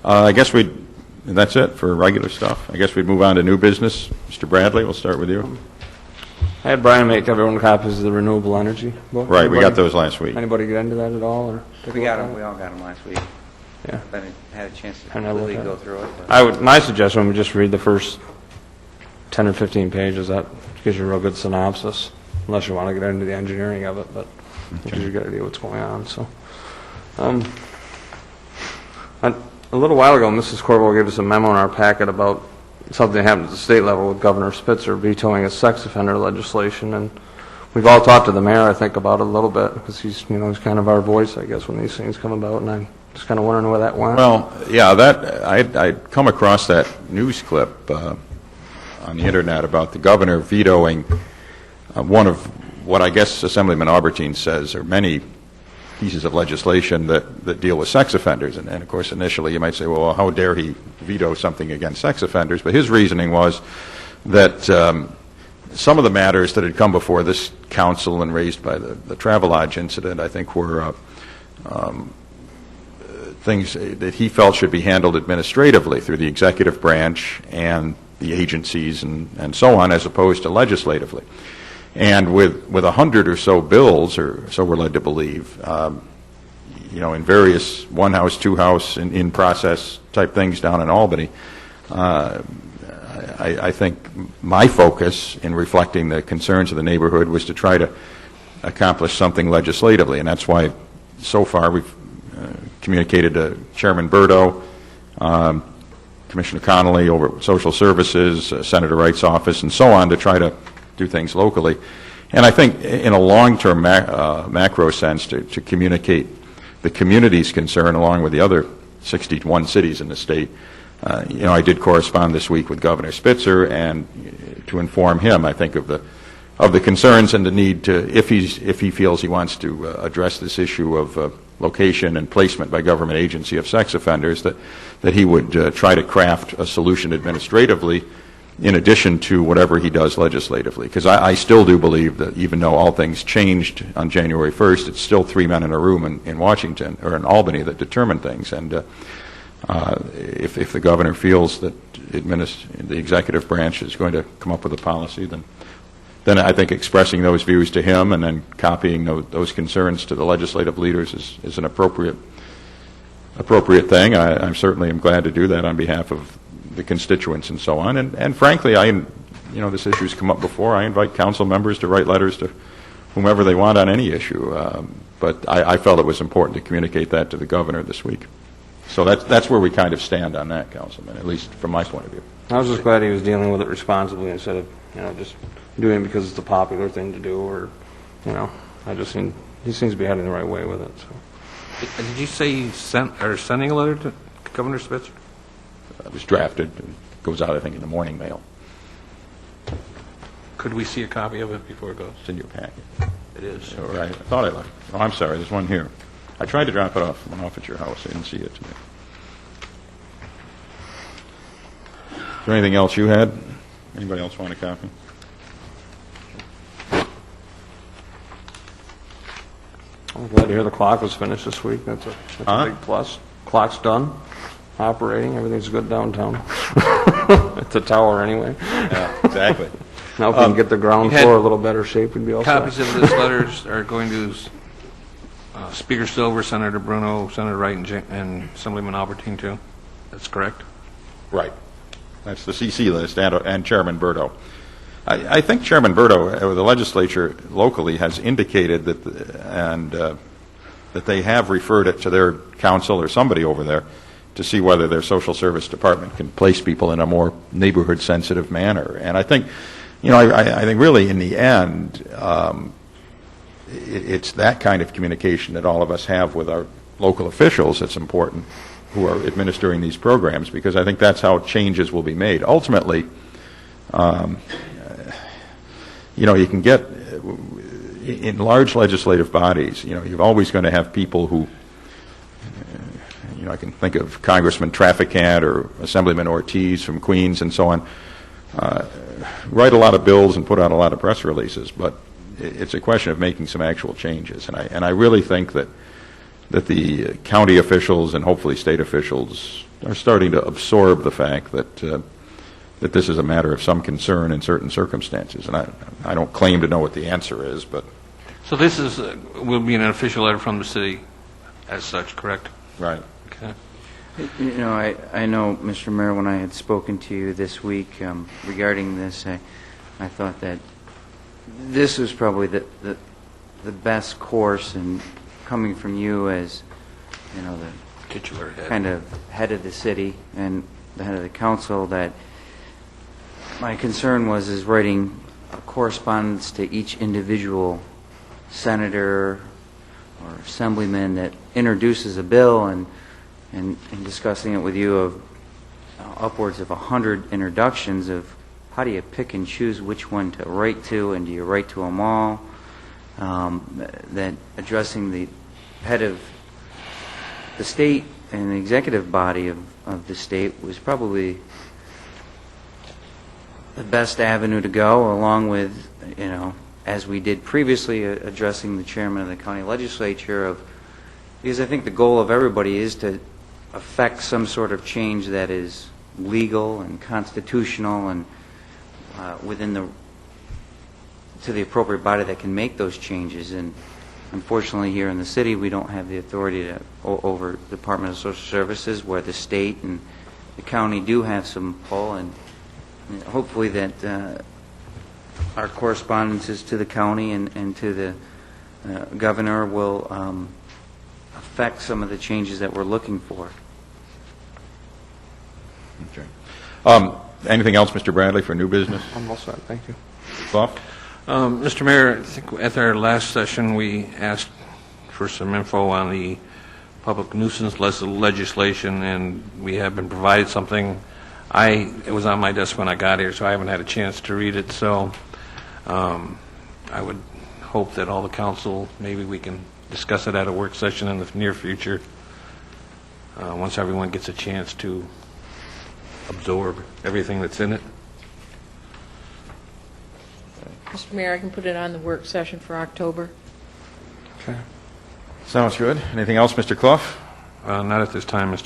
I guess that's it for regular stuff. I guess we'd move on to new business. Mr. Bradley, we'll start with you. I had Brian make everyone copies of the renewable energy book. Right, we got those last week. Anybody get into that at all? Or We got them. We all got them last week. Yeah. But I had a chance to I never completely had. go through it. My suggestion would just read the first 10 or 15 pages. That gives you a real good synopsis, unless you want to get into the engineering of it, but it gives you a good idea what's going on. So, a little while ago, Mrs. Corvo gave us a memo in our packet about something that happened at the state level with Governor Spitzer vetoing a sex offender legislation, and we've all talked to the mayor, I think, about it a little bit, because he's kind of our voice, I guess, when these things come about, and I'm just kind of wondering where that went. Well, yeah, I'd come across that news clip on the internet about the governor vetoing one of what I guess Assemblyman Albertine says are many pieces of legislation that deal with sex offenders. And of course, initially you might say, well, how dare he veto something against sex offenders? But his reasoning was that some of the matters that had come before this council and raised by the Travelodge incident, I think, were things that he felt should be handled administratively through the executive branch and the agencies and so on, as opposed to legislatively. And with 100 or so bills, or so we're led to believe, in various one-house, two-house, in process type things down in Albany, I think my focus in reflecting the concerns of the neighborhood was to try to accomplish something legislatively, and that's why so far we've communicated to Chairman Berto, Commissioner Connolly over Social Services, Senator Wright's office, and so on, to try to do things locally. And I think in a long-term macro sense to communicate the community's concern along with the other 61 cities in the state. I did correspond this week with Governor Spitzer and to inform him, I think, of the concerns and the need to, if he feels he wants to address this issue of location and placement by government agency of sex offenders, that he would try to craft a solution administratively in addition to whatever he does legislatively. Because I still do believe that even though all things changed on January 1st, it's still three men in a room in Washington, or in Albany, that determine things. And if the governor feels that the executive branch is going to come up with a policy, then I think expressing those views to him and then copying those concerns to the legislative leaders is an appropriate thing. I certainly am glad to do that on behalf of the constituents and so on. And frankly, this issue's come up before. I invite council members to write letters to whomever they want on any issue. But I felt it was important to communicate that to the governor this week. So that's where we kind of stand on that, Councilman, at least from my point of view. I was just glad he was dealing with it responsibly instead of just doing it because it's a popular thing to do, or he seems to be heading the right way with it. So. Did you say you sending a letter to Governor Spitzer? It was drafted. It goes out, I think, in the morning mail. Could we see a copy of it before it goes? It's in your packet. It is. All right. I thought I left. Oh, I'm sorry. There's one here. I tried to drop it off. Went off at your house. I didn't see it today. Is there anything else you had? Anybody else want a copy? I'm glad to hear the clock was finished this week. That's a big plus. Clock's done, operating. Everything's good downtown. It's a tower anyway. Yeah, exactly. Now if we can get the ground floor a little better shape, we'd be all set. Copies of this letters are going to Speaker Silver, Senator Bruno, Senator Wright, and Assemblyman Albertine, too. That's correct? Right. That's the CC list and Chairman Berto. I think Chairman Berto, or the legislature locally, has indicated that they have referred it to their council or somebody over there to see whether their social service department can place people in a more neighborhood-sensitive manner. And I think, I think really in the end, it's that kind of communication that all of us have with our local officials that's important, who are administering these programs, because I think that's how changes will be made. Ultimately, you can get, in large legislative bodies, you're always going to have people who, I can think of Congressman Traficant or Assemblyman Ortiz from Queens and so on, write a lot of bills and put out a lot of press releases, but it's a question of making some actual changes. And I really think that the county officials and hopefully state officials are starting to absorb the fact that that this is a matter of some concern in certain circumstances. And I don't claim to know what the answer is, but So this is, will be an official letter from the city as such, correct? right. Okay. You know, I know, Mr. Mayor, when I had spoken to you this week regarding this, I thought that this was probably the best course, and coming from you as, you know, the Titular head. kind of head of the city and the head of the council, that my concern was is writing a correspondence to each individual senator or assemblyman that introduces a bill and discussing it with you of upwards of 100 introductions of how do you pick and choose which one to write to, and do you write to them all? That addressing the head of the state and the executive body of the state was probably the best avenue to go, along with, you know, as we did previously, addressing the chairman of the county legislature because I think the goal of everybody is to affect some sort of change that is legal and constitutional and to the appropriate body that can make those changes. And unfortunately, here in the city, we don't have the authority over Department of Social Services, where the state and the county do have some pull, and hopefully that our correspondences to the county and to the governor will affect some of the changes that we're looking for. Okay. Anything else, Mr. Bradley, for new business? I'm all set, thank you. Clough? Mr. Mayor, I think at our last session, we asked for some info on the public nuisance legislation, and we have been provided something. It was on my desk when I got here, so I haven't had a chance to read it. So I would hope that all the council, maybe we can discuss it at a work session in the near future, once everyone gets a chance to absorb everything that's in it. Mr. Mayor, I can put it on the work session for October. Okay. Sounds good. Anything else, Mr. Clough? Not at this time, Mr.